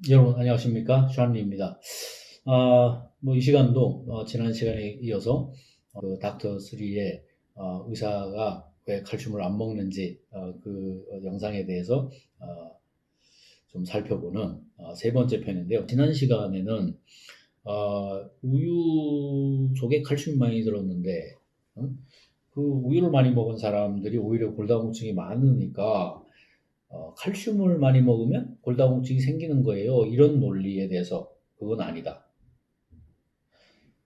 여러분 안녕하십니까? 샤은리입니다. 이 시간도 지난 시간에 이어서 그 닥터 3의 의사가 왜 칼슘을 안 먹는지 영상에 대해서 좀 살펴보는 세 번째 편인데요. 지난 시간에는 우유 속에 칼슘이 많이 들었는데 그 우유를 많이 먹은 사람들이 오히려 골다공증이 많으니까 칼슘을 많이 먹으면 골다공증이 생기는 거예요. 이런 논리에 대해서 그건 아니다.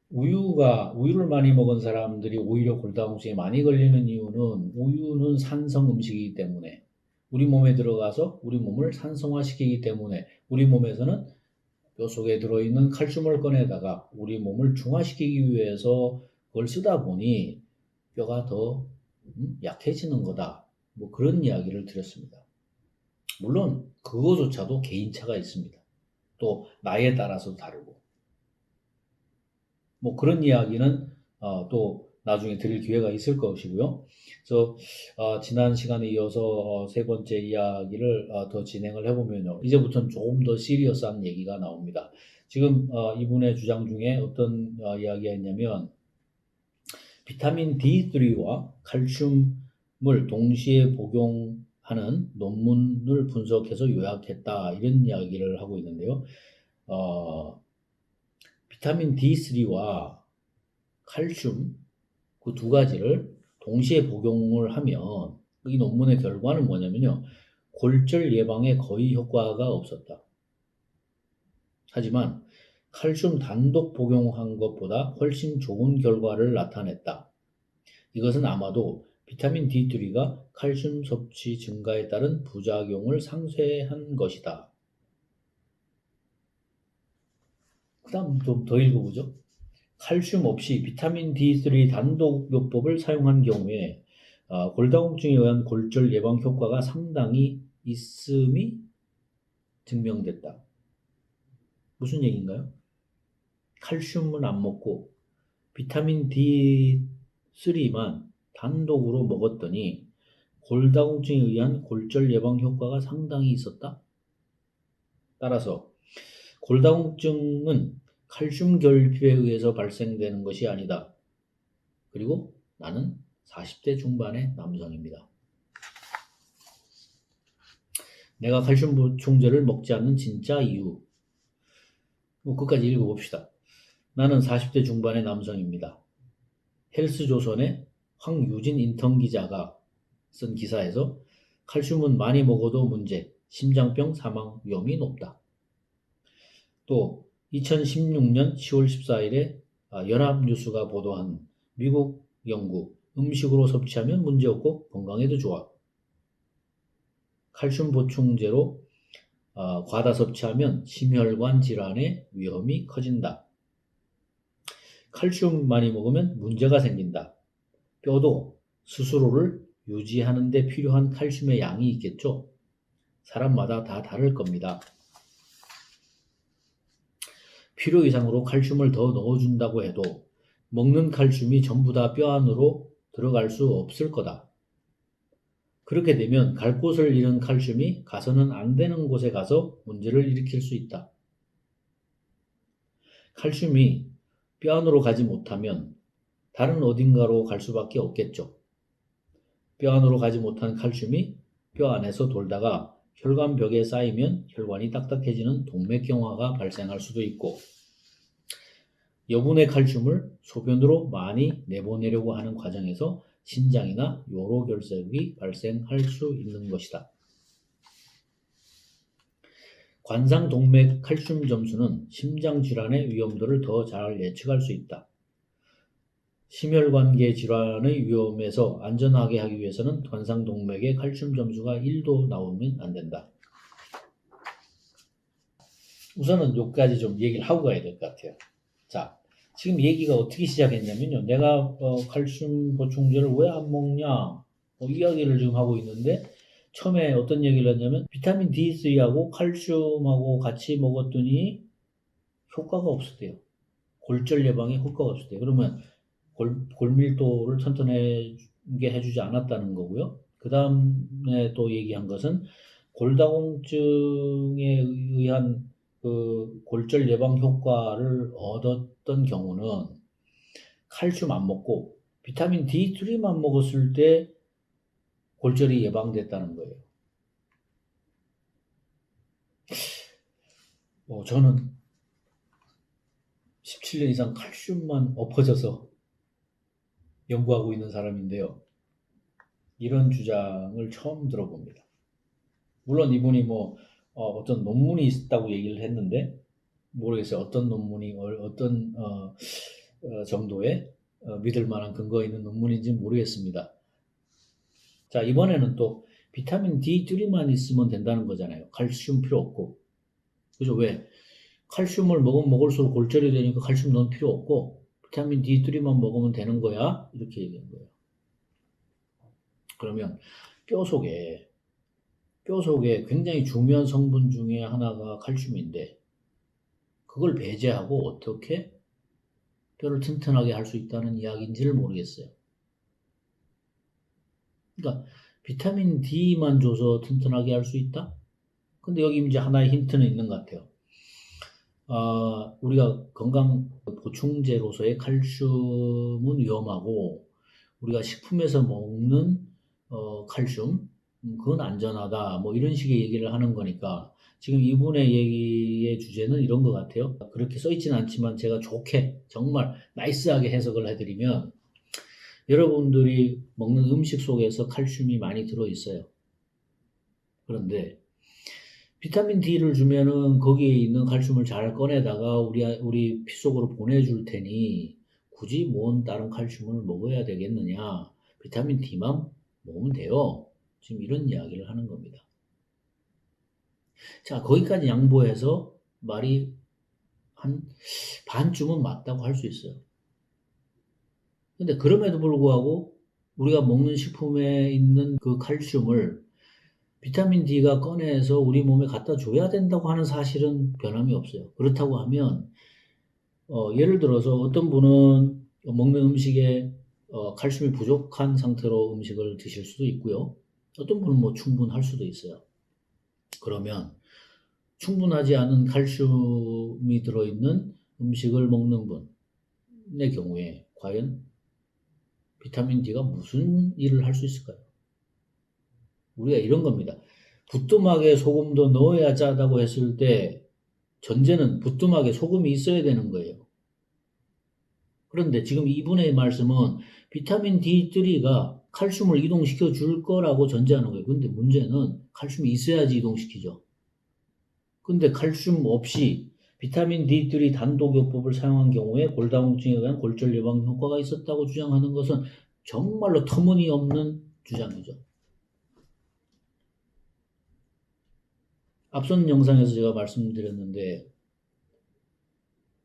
우유를 많이 먹은 사람들이 오히려 골다공증에 많이 걸리는 이유는 우유는 산성 음식이기 때문에 우리 몸에 들어가서 우리 몸을 산성화시키기 때문에 우리 몸에서는 뼈 속에 들어있는 칼슘을 꺼내다가 우리 몸을 중화시키기 위해서 그걸 쓰다 보니 뼈가 더 약해지는 거다. 뭐 그런 이야기를 드렸습니다. 물론 그거조차도 개인차가 있습니다. 또 나이에 따라서 다르고 뭐 그런 이야기는 또 나중에 드릴 기회가 있을 것이고요. 그래서 지난 시간에 이어서 세 번째 이야기를 더 진행을 해보면요. 이제부터는 조금 더 시리어스한 얘기가 나옵니다. 지금 이분의 주장 중에 어떤 이야기가 있냐면 비타민 D3와 칼슘을 동시에 복용하는 논문을 분석해서 요약했다 이런 이야기를 하고 있는데요. 비타민 D3와 칼슘 그 두 가지를 동시에 복용을 하면 이 논문의 결과는 뭐냐면요. 골절 예방에 거의 효과가 없었다. 하지만 칼슘 단독 복용한 것보다 훨씬 좋은 결과를 나타냈다. 이것은 아마도 비타민 D3가 칼슘 섭취 증가에 따른 부작용을 상쇄한 것이다. 그 다음 좀 더 읽어보죠. 칼슘 없이 비타민 D3 단독요법을 사용한 경우에 골다공증에 의한 골절 예방 효과가 상당히 있음이 증명됐다. 무슨 얘기인가요? 칼슘은 안 먹고 비타민 D3만 단독으로 먹었더니 골다공증에 의한 골절 예방 효과가 상당히 있었다. 따라서 골다공증은 칼슘 결핍에 의해서 발생되는 것이 아니다. 그리고 나는 40대 중반의 남성입니다. 내가 칼슘 보충제를 먹지 않는 진짜 이유. 끝까지 읽어봅시다. 나는 40대 중반의 남성입니다. 헬스조선의 황유진 인턴 기자가 쓴 기사에서 칼슘은 많이 먹어도 문제, 심장병 사망 위험이 높다. 또 2016년 10월 14일에 연합뉴스가 보도한 미국 연구, 음식으로 섭취하면 문제없고 건강에도 좋아. 칼슘 보충제로 과다 섭취하면 심혈관 질환의 위험이 커진다. 칼슘 많이 먹으면 문제가 생긴다. 뼈도 스스로를 유지하는 데 필요한 칼슘의 양이 있겠죠. 사람마다 다 다를 겁니다. 필요 이상으로 칼슘을 더 넣어준다고 해도 먹는 칼슘이 전부 다 뼈 안으로 들어갈 수 없을 거다. 그렇게 되면 갈 곳을 잃은 칼슘이 가서는 안 되는 곳에 가서 문제를 일으킬 수 있다. 칼슘이 뼈 안으로 가지 못하면 다른 어딘가로 갈 수밖에 없겠죠. 뼈 안으로 가지 못한 칼슘이 뼈 안에서 돌다가 혈관벽에 쌓이면 혈관이 딱딱해지는 동맥경화가 발생할 수도 있고 여분의 칼슘을 소변으로 많이 내보내려고 하는 과정에서 신장이나 요로결석이 발생할 수 있는 것이다. 관상동맥 칼슘 점수는 심장질환의 위험도를 더 잘 예측할 수 있다. 심혈관계 질환의 위험에서 안전하게 하기 위해서는 관상동맥의 칼슘 점수가 1도 나오면 안 된다. 우선은 여기까지 좀 얘기를 하고 가야 될 것 같아요. 자, 지금 얘기가 어떻게 시작했냐면요. 내가 칼슘 보충제를 왜 안 먹냐 이야기를 지금 하고 있는데 처음에 어떤 얘기를 했냐면 비타민 D3하고 칼슘하고 같이 먹었더니 효과가 없었대요. 골절 예방에 효과가 없었대요. 그러면 골밀도를 튼튼하게 해주지 않았다는 거고요. 그 다음에 또 얘기한 것은 골다공증에 의한 그 골절 예방 효과를 얻었던 경우는 칼슘 안 먹고 비타민 D3만 먹었을 때 골절이 예방됐다는 거예요. 저는 17년 이상 칼슘만 엎어져서 연구하고 있는 사람인데요. 이런 주장을 처음 들어봅니다. 물론 이분이 어떤 논문이 있다고 얘기를 했는데 모르겠어요. 어떤 논문이 어떤 정도의 믿을 만한 근거 있는 논문인지 모르겠습니다. 자, 이번에는 또 비타민 D3만 있으면 된다는 거잖아요. 칼슘 필요 없고. 그죠? 왜? 칼슘을 먹으면 먹을수록 골절이 되니까 칼슘 넣은 필요 없고 비타민 D3만 먹으면 되는 거야? 이렇게 얘기한 거예요. 그러면 뼈 속에 굉장히 중요한 성분 중에 하나가 칼슘인데 그걸 배제하고 어떻게 뼈를 튼튼하게 할 수 있다는 이야기인지를 모르겠어요. 그러니까 비타민 D만 줘서 튼튼하게 할 수 있다? 근데 여기 이제 하나의 힌트는 있는 것 같아요. 우리가 건강 보충제로서의 칼슘은 위험하고 우리가 식품에서 먹는 칼슘 그건 안전하다 뭐 이런 식의 얘기를 하는 거니까 지금 이분의 얘기의 주제는 이런 것 같아요. 그렇게 써있지는 않지만 제가 좋게 정말 나이스하게 해석을 해드리면 여러분들이 먹는 음식 속에서 칼슘이 많이 들어있어요. 그런데 비타민 D를 주면은 거기에 있는 칼슘을 잘 꺼내다가 우리 피 속으로 보내줄 테니 굳이 뭔 다른 칼슘을 먹어야 되겠느냐? 비타민 D만 먹으면 돼요. 지금 이런 이야기를 하는 겁니다. 자, 거기까지 양보해서 말이 한 반쯤은 맞다고 할 수 있어요. 근데 그럼에도 불구하고 우리가 먹는 식품에 있는 그 칼슘을 비타민 D가 꺼내서 우리 몸에 갖다 줘야 된다고 하는 사실은 변함이 없어요. 그렇다고 하면 예를 들어서 어떤 분은 먹는 음식에 칼슘이 부족한 상태로 음식을 드실 수도 있고요. 어떤 분은 뭐 충분할 수도 있어요. 그러면 충분하지 않은 칼슘이 들어있는 음식을 먹는 분의 경우에 과연 비타민 D가 무슨 일을 할 수 있을까요? 우리가 이런 겁니다. 부뚜막에 소금도 넣어야 짜다고 했을 때 전제는 부뚜막에 소금이 있어야 되는 거예요. 그런데 지금 이분의 말씀은 비타민 D3가 칼슘을 이동시켜 줄 거라고 전제하는 거예요. 근데 문제는 칼슘이 있어야지 이동시키죠. 근데 칼슘 없이 비타민 D3 단독요법을 사용한 경우에 골다공증에 의한 골절 예방 효과가 있었다고 주장하는 것은 정말로 터무니없는 주장이죠. 앞선 영상에서 제가 말씀드렸는데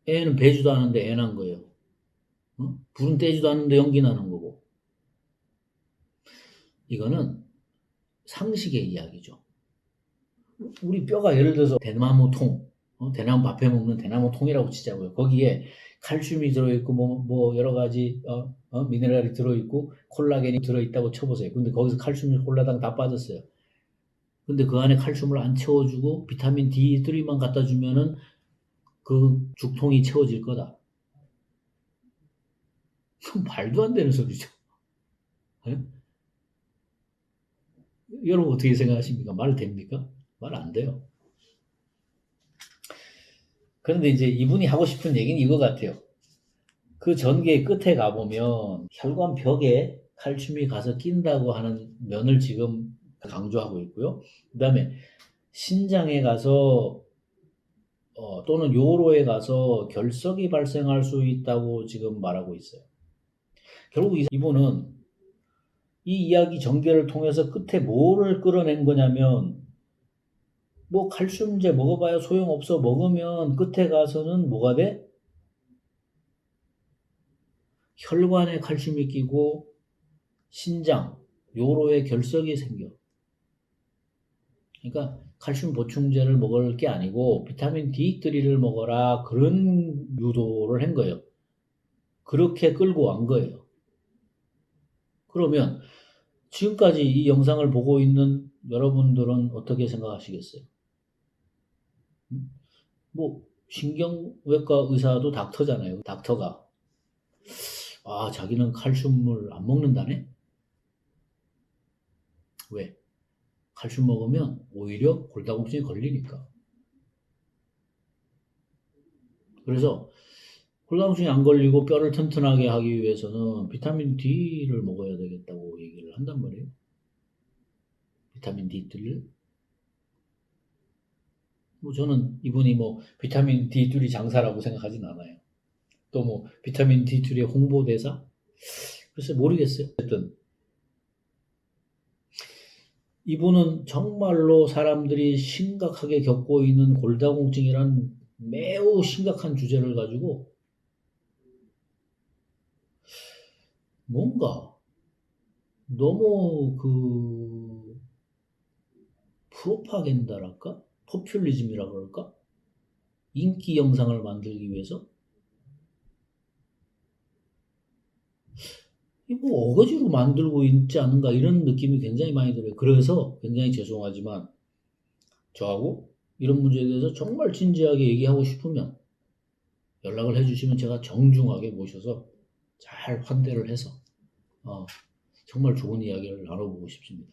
애는 배지도 않는데 애 난 거예요. 불은 떼지도 않는데 연기 나는 거고. 이거는 상식의 이야기죠. 우리 뼈가 예를 들어서 대나무 통, 대나무 밥해 먹는 대나무 통이라고 치자고요. 거기에 칼슘이 들어있고 뭐 여러 가지 미네랄이 들어있고 콜라겐이 들어있다고 쳐보세요. 근데 거기서 칼슘이 홀라당 다 빠졌어요. 근데 그 안에 칼슘을 안 채워주고 비타민 D3만 갖다 주면은 그 죽통이 채워질 거다. 말도 안 되는 소리죠. 네? 여러분 어떻게 생각하십니까? 말 됩니까? 말 안 돼요. 그런데 이제 이분이 하고 싶은 얘기는 이거 같아요. 그 전기의 끝에 가보면 혈관 벽에 칼슘이 가서 낀다고 하는 면을 지금 강조하고 있고요. 그 다음에 신장에 가서 또는 요로에 가서 결석이 발생할 수 있다고 지금 말하고 있어요. 결국 이분은 이 이야기 전개를 통해서 끝에 뭐를 끌어낸 거냐면 뭐 칼슘제 먹어봐야 소용없어. 먹으면 끝에 가서는 뭐가 돼? 혈관에 칼슘이 끼고 신장, 요로에 결석이 생겨. 그러니까 칼슘 보충제를 먹을 게 아니고 비타민 D3를 먹어라 그런 유도를 한 거예요. 그렇게 끌고 간 거예요. 그러면 지금까지 이 영상을 보고 있는 여러분들은 어떻게 생각하시겠어요? 뭐 신경외과 의사도 닥터잖아요. 닥터가 자기는 칼슘을 안 먹는다네? 왜? 칼슘 먹으면 오히려 골다공증에 걸리니까. 그래서 골다공증이 안 걸리고 뼈를 튼튼하게 하기 위해서는 비타민 D를 먹어야 되겠다고 얘기를 한단 말이에요. 비타민 D3를. 뭐 저는 이분이 뭐 비타민 D3 장사라고 생각하진 않아요. 또 뭐 비타민 D3의 홍보대사? 글쎄 모르겠어요. 어쨌든 이분은 정말로 사람들이 심각하게 겪고 있는 골다공증이란 매우 심각한 주제를 가지고 뭔가 너무 프로파간다랄까? 포퓰리즘이라 그럴까? 인기 영상을 만들기 위해서 이거 어거지로 만들고 있지 않은가 이런 느낌이 굉장히 많이 들어요. 그래서 굉장히 죄송하지만 저하고 이런 문제에 대해서 정말 진지하게 얘기하고 싶으면 연락을 해주시면 제가 정중하게 모셔서 잘 환대를 해서 정말 좋은 이야기를 나눠보고 싶습니다.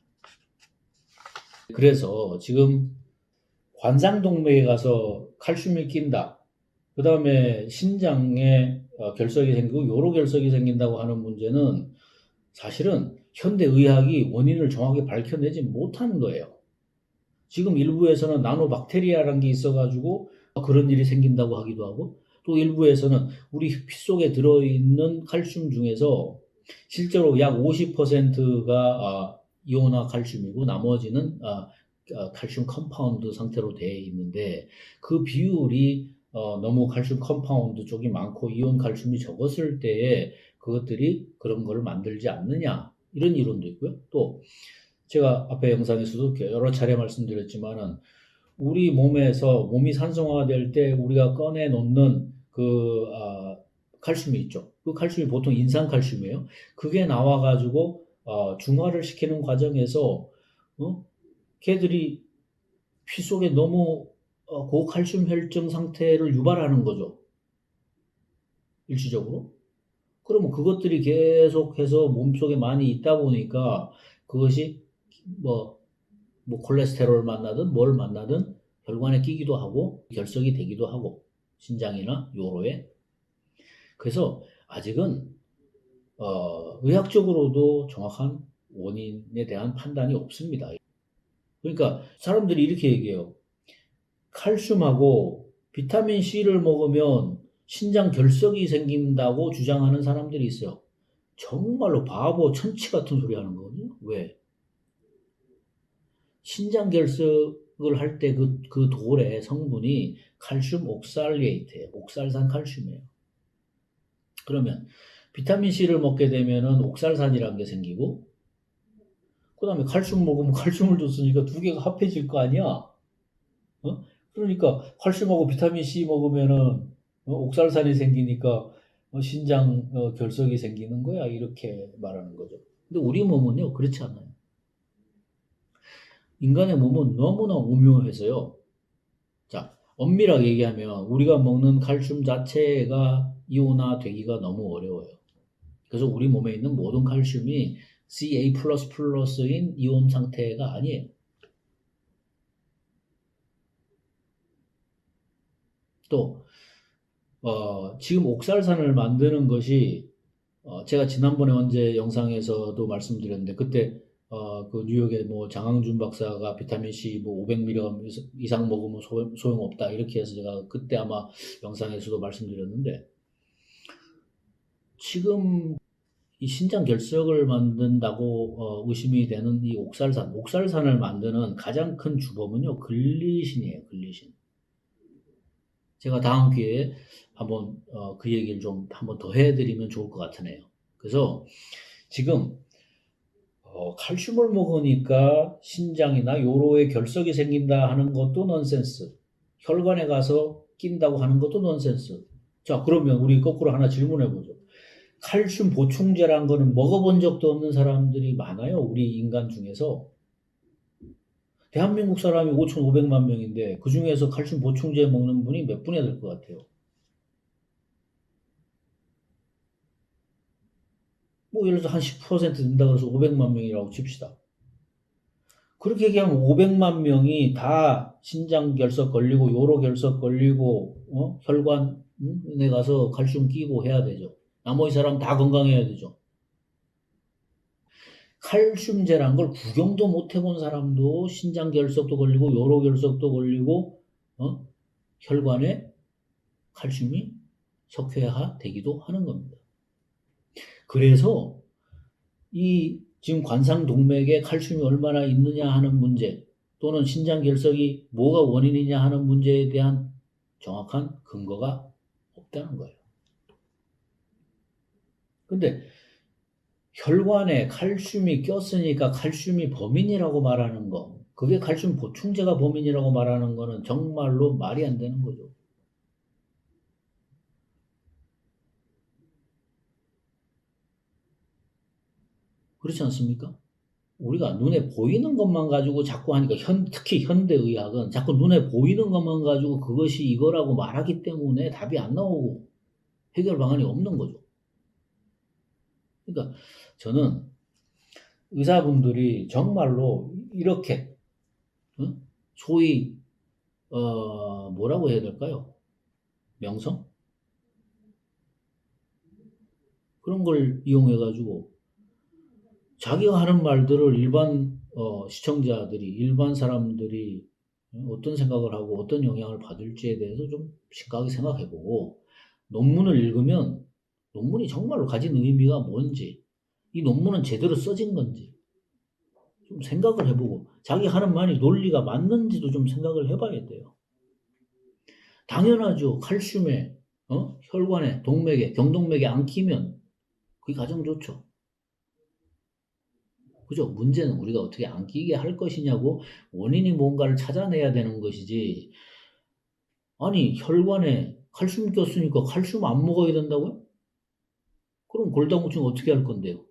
그래서 지금 관상동맥에 가서 칼슘이 낀다. 그 다음에 신장에 결석이 생기고 요로결석이 생긴다고 하는 문제는 사실은 현대의학이 원인을 정확히 밝혀내지 못하는 거예요. 지금 일부에서는 나노박테리아라는 게 있어가지고 그런 일이 생긴다고 하기도 하고 또 일부에서는 우리 피 속에 들어있는 칼슘 중에서 실제로 약 50%가 이온화 칼슘이고 나머지는 칼슘 컴파운드 상태로 되어 있는데 그 비율이 너무 칼슘 컴파운드 쪽이 많고 이온 칼슘이 적었을 때에 그것들이 그런 거를 만들지 않느냐 이런 이론도 있고요. 또 제가 앞에 영상에서도 여러 차례 말씀드렸지만은 우리 몸에서 몸이 산성화될 때 우리가 꺼내 놓는 칼슘이 있죠. 그 칼슘이 보통 인산칼슘이에요. 그게 나와가지고 중화를 시키는 과정에서 걔들이 피 속에 너무 고칼슘 혈증 상태를 유발하는 거죠. 일시적으로. 그러면 그것들이 계속해서 몸속에 많이 있다 보니까 그것이 뭐 콜레스테롤 만나든 뭘 만나든 혈관에 끼기도 하고 결석이 되기도 하고 신장이나 요로에. 그래서 아직은 의학적으로도 정확한 원인에 대한 판단이 없습니다. 그러니까 사람들이 이렇게 얘기해요. 칼슘하고 비타민 C를 먹으면 신장 결석이 생긴다고 주장하는 사람들이 있어요. 정말로 바보 천치 같은 소리 하는 거거든요. 왜? 신장 결석을 할 때 그 돌의 성분이 칼슘 옥살리에이트예요. 옥살산 칼슘이에요. 그러면 비타민 C를 먹게 되면은 옥살산이라는 게 생기고 그 다음에 칼슘 먹으면 칼슘을 줬으니까 두 개가 합해질 거 아니야. 그러니까 칼슘하고 비타민 C 먹으면은 옥살산이 생기니까 신장 결석이 생기는 거야 이렇게 말하는 거죠. 근데 우리 몸은요 그렇지 않아요. 인간의 몸은 너무나 오묘해서요. 자, 엄밀하게 얘기하면 우리가 먹는 칼슘 자체가 이온화되기가 너무 어려워요. 그래서 우리 몸에 있는 모든 칼슘이 Ca++인 이온 상태가 아니에요. 또 지금 옥살산을 만드는 것이 제가 지난번에 언제 영상에서도 말씀드렸는데 그때 그 뉴욕의 뭐 장항준 박사가 비타민 C 뭐 500mg 이상 먹으면 소용없다 이렇게 해서 제가 그때 아마 영상에서도 말씀드렸는데 지금 이 신장 결석을 만든다고 의심이 되는 이 옥살산을 만드는 가장 큰 주범은요 글리신이에요. 글리신. 제가 다음 기회에 한번 그 얘기를 좀 한번 더 해드리면 좋을 것 같으네요. 그래서 지금 칼슘을 먹으니까 신장이나 요로에 결석이 생긴다 하는 것도 넌센스. 혈관에 가서 낀다고 하는 것도 넌센스. 자, 그러면 우리 거꾸로 하나 질문해보죠. 칼슘 보충제라는 거는 먹어본 적도 없는 사람들이 많아요. 우리 인간 중에서. 대한민국 사람이 5,500만 명인데 그 중에서 칼슘 보충제 먹는 분이 몇 분이 될 것 같아요? 뭐 예를 들어서 한 10% 된다 그래서 500만 명이라고 칩시다. 그렇게 얘기하면 500만 명이 다 신장 결석 걸리고 요로 결석 걸리고 혈관에 가서 칼슘 끼고 해야 되죠. 나머지 사람 다 건강해야 되죠. 칼슘제란 걸 구경도 못 해본 사람도 신장 결석도 걸리고 요로 결석도 걸리고 혈관에 칼슘이 석회화 되기도 하는 겁니다. 그래서 이 지금 관상동맥에 칼슘이 얼마나 있느냐 하는 문제 또는 신장 결석이 뭐가 원인이냐 하는 문제에 대한 정확한 근거가 없다는 거예요. 근데 혈관에 칼슘이 꼈으니까 칼슘이 범인이라고 말하는 거, 그게 칼슘 보충제가 범인이라고 말하는 거는 정말로 말이 안 되는 거죠. 그렇지 않습니까? 우리가 눈에 보이는 것만 가지고 자꾸 하니까 특히 현대의학은 자꾸 눈에 보이는 것만 가지고 그것이 이거라고 말하기 때문에 답이 안 나오고 해결 방안이 없는 거죠. 그러니까 저는 의사분들이 정말로 이렇게 소위 뭐라고 해야 될까요? 명성? 그런 걸 이용해가지고 자기가 하는 말들을 일반 시청자들이, 일반 사람들이 어떤 생각을 하고 어떤 영향을 받을지에 대해서 좀 심각하게 생각해보고 논문을 읽으면 논문이 정말로 가진 의미가 뭔지, 이 논문은 제대로 써진 건지 좀 생각을 해보고 자기 하는 말이 논리가 맞는지도 좀 생각을 해봐야 돼요. 당연하죠. 칼슘에 혈관에, 동맥에, 경동맥에 안 끼면 그게 가장 좋죠. 그죠? 문제는 우리가 어떻게 안 끼게 할 것이냐고 원인이 뭔가를 찾아내야 되는 것이지. 아니, 혈관에 칼슘 꼈으니까 칼슘 안 먹어야 된다고요? 그럼 골다공증 어떻게 할 건데요?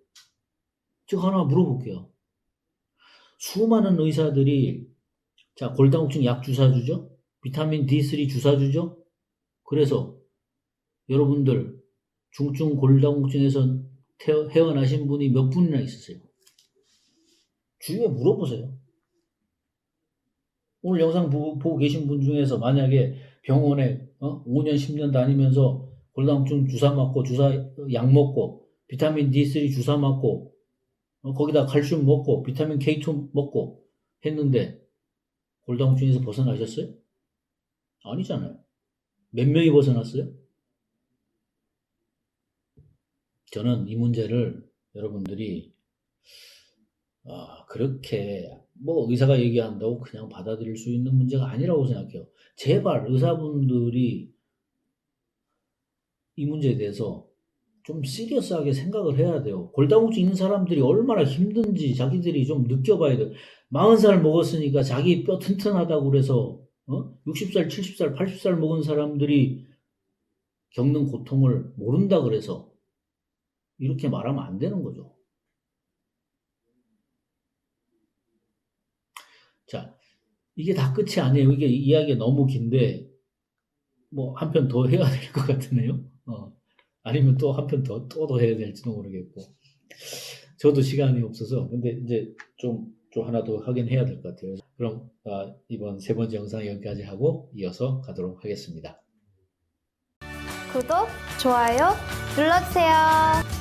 제가 하나 물어볼게요. 수많은 의사들이 자, 골다공증 약 주사 주죠? 비타민 D3 주사 주죠? 그래서 여러분들 중증 골다공증에서 헤어나신 분이 몇 분이나 있으세요? 주위에 물어보세요. 오늘 영상 보고 계신 분 중에서 만약에 병원에 5년, 10년 다니면서 골다공증 주사 맞고 주사 약 먹고 비타민 D3 주사 맞고 거기다 칼슘 먹고 비타민 K2 먹고 했는데 골다공증에서 벗어나셨어요? 아니잖아요. 몇 명이 벗어났어요? 저는 이 문제를 여러분들이 그렇게 뭐 의사가 얘기한다고 그냥 받아들일 수 있는 문제가 아니라고 생각해요. 제발 의사분들이 이 문제에 대해서 좀 시리어스하게 생각을 해야 돼요. 골다공증 있는 사람들이 얼마나 힘든지 자기들이 좀 느껴봐야 돼요. 40살 먹었으니까 자기 뼈 튼튼하다고 그래서 60살, 70살, 80살 먹은 사람들이 겪는 고통을 모른다 그래서 이렇게 말하면 안 되는 거죠. 자, 이게 다 끝이 아니에요. 이게 이야기가 너무 긴데 뭐 한 편 더 해야 될 것 같으네요. 아니면 또 한 편 더 해야 될지도 모르겠고. 저도 시간이 없어서 근데 이제 좀 하나 더 하긴 해야 될 것 같아요. 그럼 이번 세 번째 영상 여기까지 하고 이어서 가도록 하겠습니다. 구독, 좋아요 눌러주세요.